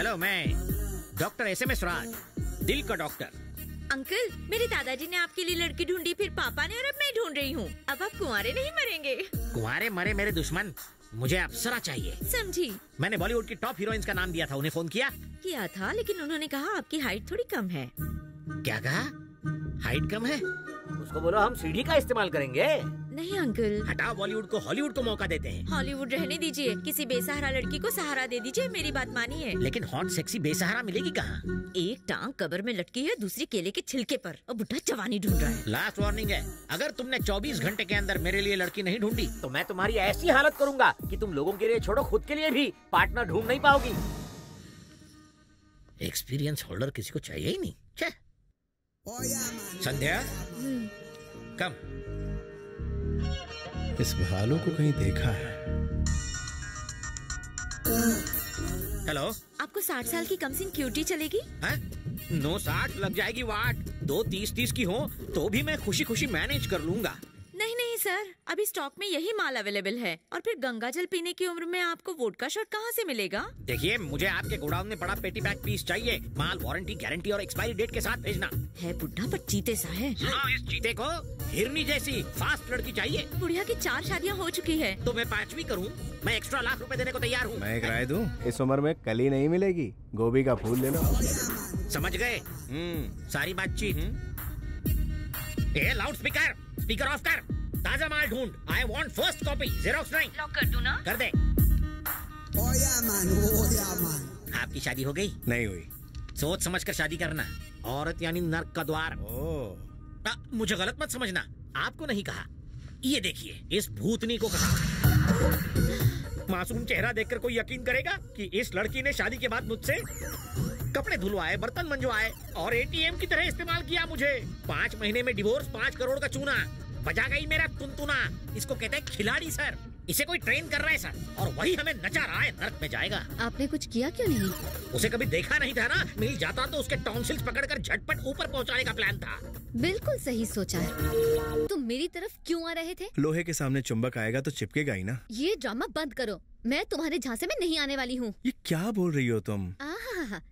Hello, मैं doctor SMS राज, दिल का डॉक्टर। अंकल, मेरे दादाजी ने आपके लिए लड़की ढूंढी, फिर पापा ने, और अब मैं ढूंढ रही हूँ। अब आप कुंवारे नहीं मरेंगे। कुंवारे मरे मेरे दुश्मन, मुझे अप्सरा चाहिए। समझी। मैंने बॉलीवुड की टॉप हीरोइंस का नाम दिया था, उन्हें फोन किया था, लेकिन उन्होंने कहा आपकी हाइट थोड़ी कम है। क्या कहा? हाइट कम है? उसको बोलो हम सीढ़ी का इस्तेमाल करेंगे। नहीं अंकल, हटाओ, बॉलीवुड को हॉलीवुड को मौका देते हैं। हॉलीवुड रहने दीजिए, किसी बेसहारा लड़की को सहारा दे दीजिए, मेरी बात मानिए। लेकिन हॉट सेक्सी बेसहारा मिलेगी कहाँ? एक टांग कब्र में लटकी है, दूसरी केले के छिलके पर, और बुढ़ा जवानी ढूंढ रहा है। लास्ट वार्निंग है, अगर तुमने 24 घंटे के अंदर मेरे लिए लड़की नहीं ढूंढी तो मैं तुम्हारी ऐसी हालत करूंगा कि तुम लोगों के लिए छोड़ो, खुद के लिए भी पार्टनर ढूंढ नहीं पाओगी। एक्सपीरियंस होल्डर किसी को चाहिए ही नहीं। संध्या, कम। इस भालू को कहीं देखा है। हेलो, आपको 60 साल की कम सिन क्यूटी चलेगी? 960 लग जाएगी वाट। 2 30 की हो तो भी मैं खुशी खुशी मैनेज कर लूंगा। नहीं नहीं सर, अभी स्टॉक में यही माल अवेलेबल है, और फिर गंगा जल पीने की उम्र में आपको वोडका शॉट कहाँ से मिलेगा? देखिए, मुझे आपके गोडाउन में पड़ा पेटी पैक पीस चाहिए। माल वारंटी, गारंटी और एक्सपायरी डेट के साथ भेजना है। बुढ़ा पर चीते सा है। सुनो, इस चीते को हिरनी जैसी फास्ट लड़की चाहिए। बुढ़िया की 4 शादियाँ हो चुकी है। तो मैं 5वीं करूँ? मैं एक्स्ट्रा लाख रुपए देने को तैयार हूँ। मैं एक राय दूं? इस उम्र में कली नहीं मिलेगी, गोभी का फूल ले लो। समझ गए? सारी बातचीत। ये लाउड स्पीकर ऑफ कर। ताजा माल ढूंढ। I want first copy, Xerox नहीं। लॉक कर दूं ना? कर दे। आपकी शादी हो गई? नहीं हुई। सोच समझ कर शादी करना। औरत यानी नर्क का द्वार। मुझे गलत मत समझना, आपको नहीं कहा। ये देखिए, इस भूतनी को कहा। मासूम चेहरा देखकर कोई यकीन करेगा कि इस लड़की ने शादी के बाद मुझसे कपड़े धुलवाए, बर्तन मंजवाए और ATM की तरह इस्तेमाल किया मुझे। 5 महीने में डिवोर्स, 5 करोड़ का चूना। बजा गई मेरा तुनतुना। इसको कहते हैं खिलाड़ी सर। इसे कोई ट्रेन कर रहा है सर, और वही हमें नचा रहा है, नर्क में जाएगा। आपने कुछ किया क्यों नहीं? उसे कभी देखा नहीं था ना, मिल जाता तो उसके टॉन्सिल्स पकड़कर झटपट ऊपर पहुंचाने का प्लान था। बिल्कुल सही सोचा है। तुम मेरी तरफ क्यों आ रहे थे? लोहे के सामने चुंबक आएगा तो चिपकेगा ही ना। ये ड्रामा बंद करो, मैं तुम्हारे झांसे में नहीं आने वाली हूँ। ये क्या बोल रही हो तुम?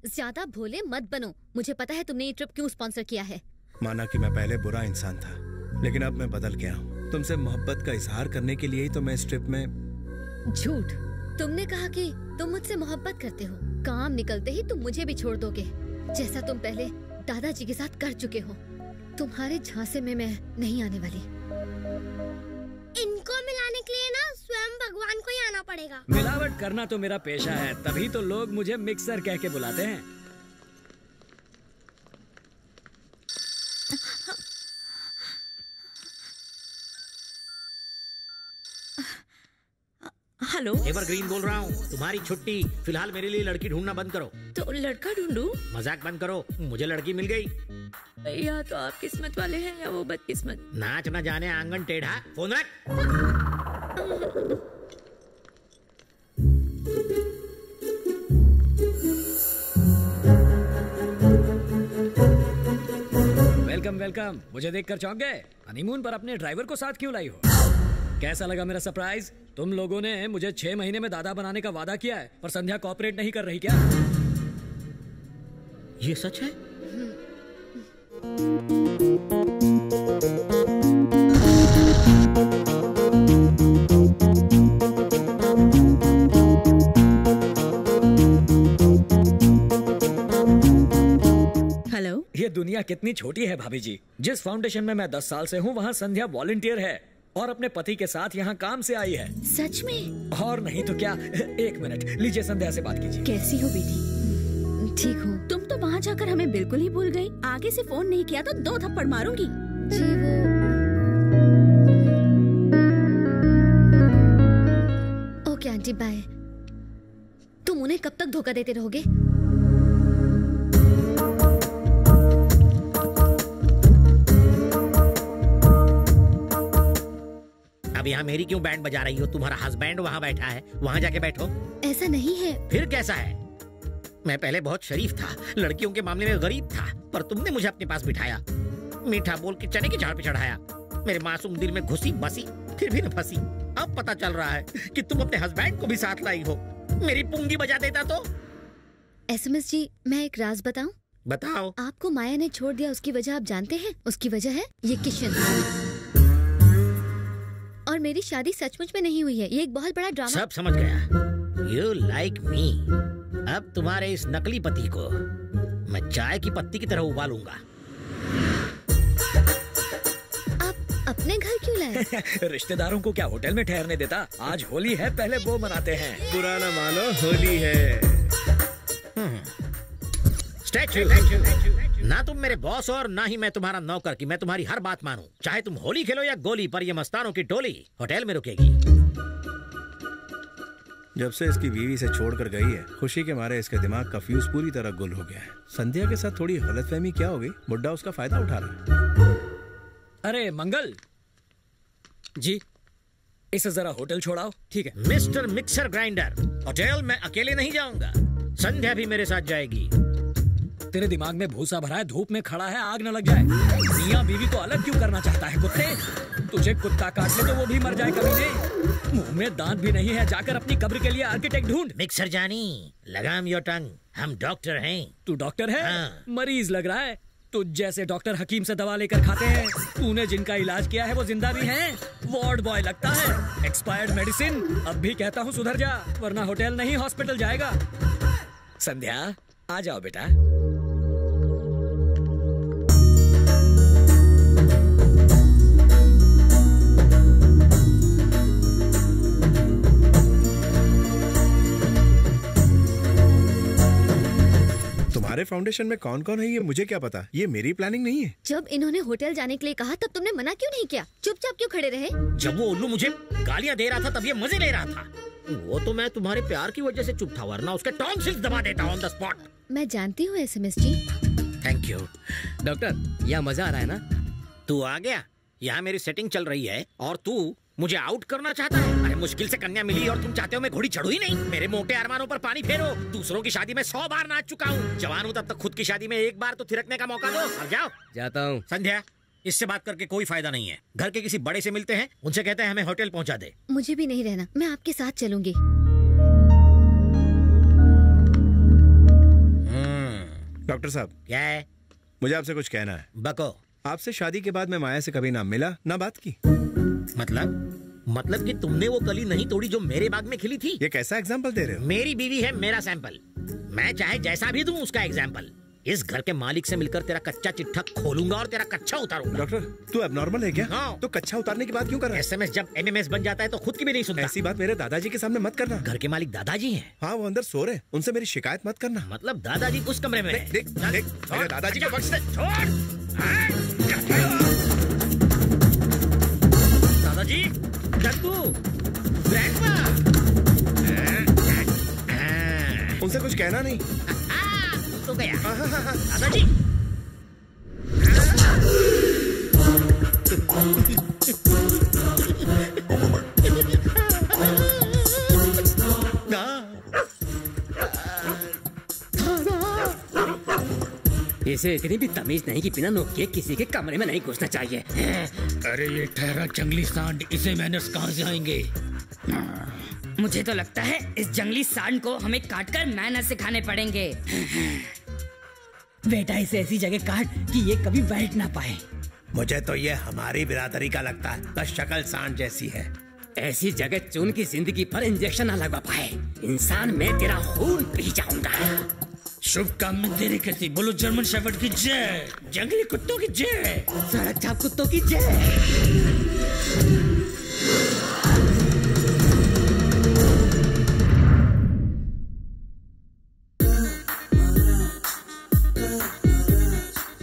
ज्यादा भोले मत बनो। मुझे पता है तुमने ये ट्रिप क्यों स्पॉन्सर किया है। माना कि मैं पहले बुरा इंसान था, लेकिन अब मैं बदल गया हूँ। तुमसे मोहब्बत का इजहार करने के लिए ही तो मैं इस ट्रिप में। झूठ। तुमने कहा कि तुम मुझसे मोहब्बत करते हो, काम निकलते ही तुम मुझे भी छोड़ दोगे, जैसा तुम पहले दादाजी के साथ कर चुके हो। तुम्हारे झांसे में मैं नहीं आने वाली। इनको मिलाने के लिए ना स्वयं भगवान को ही आना पड़ेगा। मिलावट करना तो मेरा पेशा है, तभी तो लोग मुझे मिक्सर कह के बुलाते हैं। हेलो, एवरग्रीन बोल रहा हूँ। तुम्हारी छुट्टी, फिलहाल मेरे लिए लड़की ढूंढना बंद करो। तो लड़का ढूंढूं? मजाक बंद करो, मुझे लड़की मिल गई। या तो आप किस्मत वाले हैं या वो बदकिस्मत। नाच न जाने आंगन टेढ़ा। फोन रख। Welcome welcome. मुझे देखकर चौंक गए? हनीमून पर अपने ड्राइवर को साथ क्यों लाई हो? कैसा लगा मेरा सरप्राइज? तुम लोगों ने मुझे 6 महीने में दादा बनाने का वादा किया है, पर संध्या कोऑपरेट नहीं कर रही क्या? ये सच है? हेलो, ये दुनिया कितनी छोटी है भाभी जी। जिस फाउंडेशन में मैं 10 साल से हूँ, वहाँ संध्या वॉलंटियर है और अपने पति के साथ यहाँ काम से आई है। सच में? और नहीं तो क्या। 1 मिनट लीजिए, संध्या से बात कीजिए। कैसी हो बेटी? ठीक हूँ। तुम तो वहाँ जाकर हमें बिल्कुल ही भूल गई। आगे से फोन नहीं किया तो 2 थप्पड़ मारूंगी। जी वो। Okay aunty, bye. तुम उन्हें कब तक धोखा देते रहोगे? अब यहाँ मेरी क्यों बैंड बजा रही हो? तुम्हारा हस्बैंड वहाँ बैठा है, वहाँ जाके बैठो। ऐसा नहीं है। फिर कैसा है? मैं पहले बहुत शरीफ था, लड़कियों के मामले में गरीब था, पर तुमने मुझे अपने पास बिठाया, मीठा बोल के चने की झाड़ पे चढ़ाया, मेरे मासूम दिल में घुसी बसी, फिर भी न फंसी। अब पता चल रहा है कि तुम अपने हस्बैंड को भी साथ लाई हो। मेरी पुंगी बजा देता तो एसएमएस जी, मैं एक राज बताऊं? बताओ। आपको माया ने छोड़ दिया, उसकी वजह आप जानते हैं? उसकी वजह है ये किशन। और मेरी शादी सचमुच में नहीं हुई है, ये एक बहुत बड़ा ड्रामा। सब समझ गया। You like me। अब तुम्हारे इस नकली पति को मैं चाय की पत्ती की तरह उबालूंगा। आप अपने घर क्यों लाए? रिश्तेदारों को क्या होटल में ठहरने देता? आज होली है, पहले वो मनाते हैं। पुराना मानो, होली है। ना तुम मेरे बॉस और ना ही मैं तुम्हारा नौकर कि मैं तुम्हारी हर बात मानूं। चाहे तुम होली खेलो या गोली, पर ये मस्तानों की टोली होटल में रुकेगी। जब से इसकी बीवी से छोड़कर गई है, खुशी के मारे इसके दिमाग का फ्यूज पूरी तरह गुल हो गया है। संध्या के साथ थोड़ी गलतफहमी क्या हो गई? बुड्ढा उसका फायदा उठा रहा है। अरे मंगल जी, इसे जरा होटल छोड़ाओ। ठीक है मिस्टर मिक्सर ग्राइंडर, होटल में अकेले नहीं जाऊंगा, संध्या भी मेरे साथ जाएगी। तेरे दिमाग में भूसा भरा है, धूप में खड़ा है, आग न लग जाए। मियां बीवी को अलग क्यों करना चाहता है? कुत्ते, तुझे कुत्ता काट ले तो वो भी मर जाए कभी नहीं। मुंह में दांत भी नहीं है, जाकर अपनी कब्र के लिए आर्किटेक्ट ढूंढ। मिक्सर जानी, लगाम योर टंग, हम डॉक्टर हैं। तू डॉक्टर है? हाँ। मरीज लग रहा है। तुझ जैसे डॉक्टर हकीम से दवा लेकर खाते हैं। तूने जिनका इलाज किया है वो जिंदा भी हैं। वार्ड बॉय लगता है। Expired medicine. अब भी कहता हूँ सुधर जा, वरना होटल नहीं हॉस्पिटल जाएगा। संध्या, आ जाओ बेटा। तुम्हारे फाउंडेशन में कौन कौन है ये मुझे क्या पता? ये मेरी प्लानिंग नहीं है। जब इन्होंने होटल जाने के लिए कहा तब तुमने मना क्यों नहीं किया? चुपचाप क्यों खड़े रहे? जब वो उल्लू मुझे गालियां दे रहा था तब ये मजे ले रहा था। वो तो मैं तुम्हारे प्यार की वजह से चुप था, वरना उसके टॉन्सिल्स दबा देता ऑन द स्पॉट। मैं जानती हूँ एसएमएस जी। Thank you. डॉक्टर, यहाँ मजा आ रहा है ना? तू आ गया। यहाँ मेरी सेटिंग चल रही है और तू मुझे आउट करना चाहता है। अरे मुश्किल से कन्या मिली और तुम चाहते हो मैं घोड़ी चढ़ू ही नहीं। मेरे मोटे अरमानों पर पानी फेरो। दूसरों की शादी में 100 बार नाच चुका हूँ। जवान हूँ तब तक खुद की शादी में एक बार तो थिरकने का मौका दो। अब जाओ। जाता हूँ। संध्या, इससे बात करके कोई फायदा नहीं है। घर के किसी बड़े से मिलते हैं, उनसे कहते हैं हमें होटल पहुँचा दे। मुझे भी नहीं रहना, मैं आपके साथ चलूंगी। डॉक्टर साहब, क्या है? मुझे आपसे कुछ कहना है। बको। आपसे शादी के बाद मैं माया से कभी ना मिला ना बात की। मतलब कि तुमने वो कली नहीं तोड़ी जो मेरे बाग में खिली थी। ये कैसा एग्जाम्पल दे रहे हो? मेरी बीवी है मेरा सैंपल। मैं चाहे जैसा भी दूं उसका एग्जाम्पल। इस घर के मालिक से मिलकर तेरा कच्चा चिट्ठा खोलूंगा और तेरा कच्चा उतारूंगा। डॉक्टर, तू एबनॉर्मल है क्या? हाँ। तो कच्चा उतारने की बात क्यों कर रहा है? एसएमएस जब एमएमएस बन जाता है तो खुद की भी नहीं सुनता। ऐसी बात मेरे दादाजी के सामने मत करना। घर के मालिक दादाजी हैं। हाँ, वो अंदर सो रहे हैं, उनसे मेरी शिकायत मत करना। मतलब दादाजी उस कमरे में हैं। देख मेरे दादाजी को बख्श दे। दादाजी, दद्दू, ग्रैंडमा। उनसे कुछ कहना नहीं। तो गया दादाजी। इसे इतनी भी तमीज नहीं कि बिना नोक के किसी के कमरे में नहीं घुसना चाहिए। अरे ये ठहरा जंगली सांड, इसे मैनर्स कहाँ से आएंगे? मुझे तो लगता है इस जंगली सांड को हमें काटकर मैनर्स सिखाने पड़ेंगे। बेटा, इसे ऐसी जगह काट कि ये कभी बैठ ना पाए। मुझे तो ये हमारी बिरादरी का लगता है, बस शक्ल सांड जैसी है। ऐसी जगह चून की जिंदगी पर इंजेक्शन न लगवा पाए। इंसान, मैं तेरा खून पी जाऊंगा। शुभकामनाएं तेरी कहती। बोलो जर्मन शेफर्ड की जय, जंगली कुत्तों की जय, सड़क छाप कुत्तों की जय।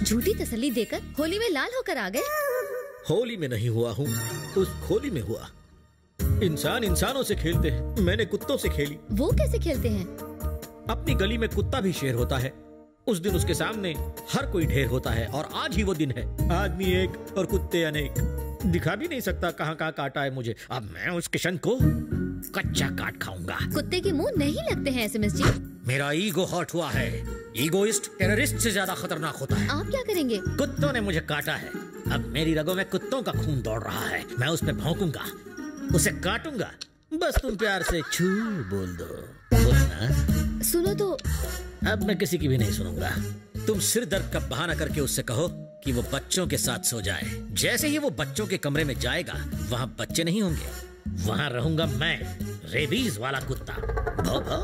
झूठी तसल्ली देकर होली में लाल होकर आ गए। होली में नहीं हुआ हूँ, उस खोली में हुआ। इंसान इंसानों से खेलते हैं, मैंने कुत्तों से खेली। वो कैसे खेलते हैं? अपनी गली में कुत्ता भी शेर होता है। उस दिन उसके सामने हर कोई ढेर होता है और आज ही वो दिन है। आदमी एक और कुत्ते अनेक। दिखा भी नहीं सकता कहाँ कहाँ काटा है मुझे। अब मैं उस किशन को कच्चा काट खाऊंगा। कुत्ते के मुंह नहीं लगते हैं एसएमएस जी। मेरा ईगो हर्ट हुआ है। ईगोइस्ट टेररिस्ट से ज्यादा खतरनाक होता है। आप क्या करेंगे? कुत्तों ने मुझे काटा है, अब मेरी रगों में कुत्तों का खून दौड़ रहा है। मैं उस पे भौंकूंगा, उसे काटूंगा। बस तुम प्यार से छू बोल दो। बोलना। सुनो तो। अब मैं किसी की भी नहीं सुनूंगा। तुम सिर दर्द का बहाना करके उससे कहो कि वो बच्चों के साथ सो जाए। जैसे ही वो बच्चों के कमरे में जाएगा, वहाँ बच्चे नहीं होंगे, वहाँ रहूंगा मैं, रेबीज वाला कुत्ता। भौ भौ।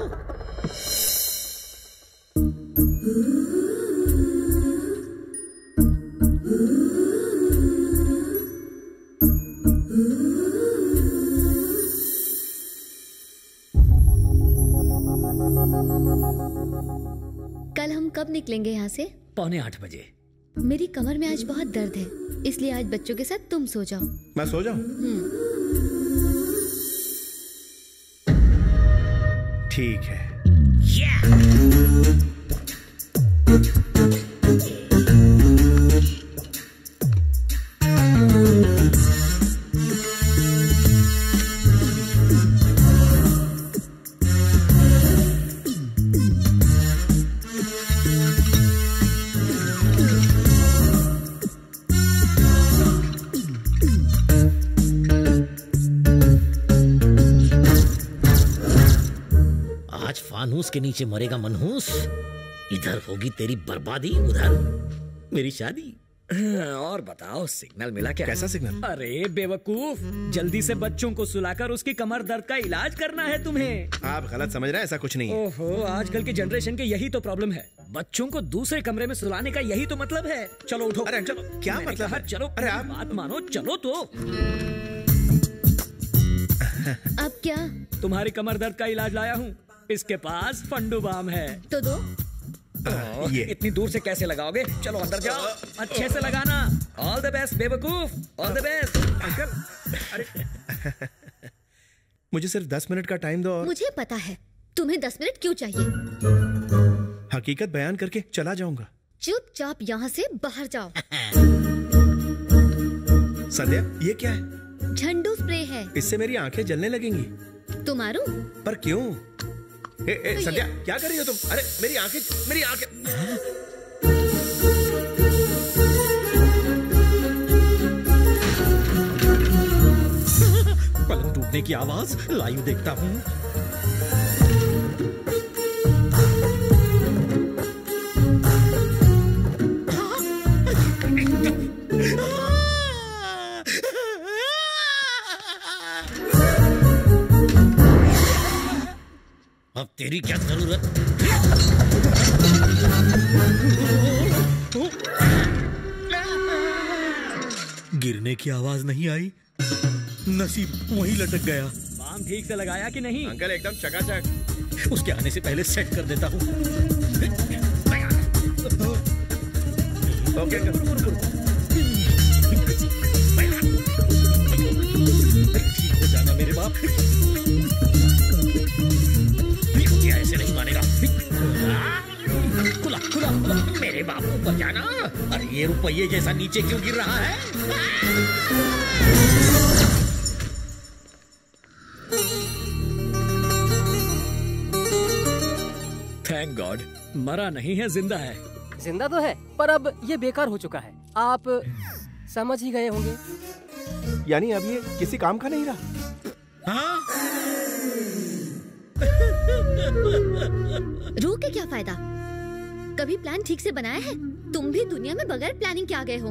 कल हम कब निकलेंगे यहाँ से? 7:45 बजे। मेरी कमर में आज बहुत दर्द है, इसलिए आज बच्चों के साथ तुम सो जाओ। मैं सो जाऊं? ठीक है। फानूस के नीचे मरेगा मनहूस। इधर होगी तेरी बर्बादी, उधर मेरी शादी। और बताओ, सिग्नल मिला क्या? कैसा सिग्नल? अरे बेवकूफ, जल्दी से बच्चों को सुलाकर उसकी कमर दर्द का इलाज करना है तुम्हें। आप गलत समझ रहे हैं, ऐसा कुछ नहीं है। ओहो, आजकल की जनरेशन के यही तो प्रॉब्लम है। बच्चों को दूसरे कमरे में सुलाने का यही तो मतलब है। चलो उठो। अरे चलो, क्या मतलब है? चलो, अरे आप बात मानो, चलो तो। अब क्या? तुम्हारी कमर दर्द का इलाज लाया हूँ। इसके पास फंडू बाम है। तो दो। ये इतनी दूर से कैसे लगाओगे? चलो अंदर जाओ, अच्छे से लगाना। ऑल द बेस्ट बेवकूफ, ऑल द बेस्ट। अंकल, अरे मुझे सिर्फ 10 मिनट का टाइम दो। और मुझे पता है तुम्हें 10 मिनट क्यों चाहिए। हकीकत बयान करके चला जाऊंगा। चुपचाप यहाँ से बाहर जाओ। संध्या, ये क्या है? झंडू स्प्रे है। इससे मेरी आंखें जलने लगेंगी। तो मारूं? पर क्यों? संध्या, क्या कर रही हो तुम? अरे मेरी आंखें। पलंग टूटने की आवाज, लाइव देखता हूँ। अब तेरी क्या जरूरत? गिरने की आवाज नहीं आई, नसीब वहीं लटक गया। बाम ठीक से लगाया कि नहीं? अंकल एकदम चकाचक। उसके आने से पहले सेट कर देता हूँ। ओके, ठीक हो जाना मेरे बाप। ऐसे नहीं मानेगा। खुला खुला खुला, मेरे बाप को बचाना। अरे ये रुपये जैसा नीचे क्यों गिर रहा है? थैंक गॉड, मरा नहीं है, जिंदा है। जिंदा तो है, पर अब ये बेकार हो चुका है। आप समझ ही गए होंगे। यानी अब ये किसी काम का नहीं रहा। हाँ? रो के क्या फायदा? कभी प्लान ठीक से बनाया है? तुम भी दुनिया में बगैर प्लानिंग के आ गए हो।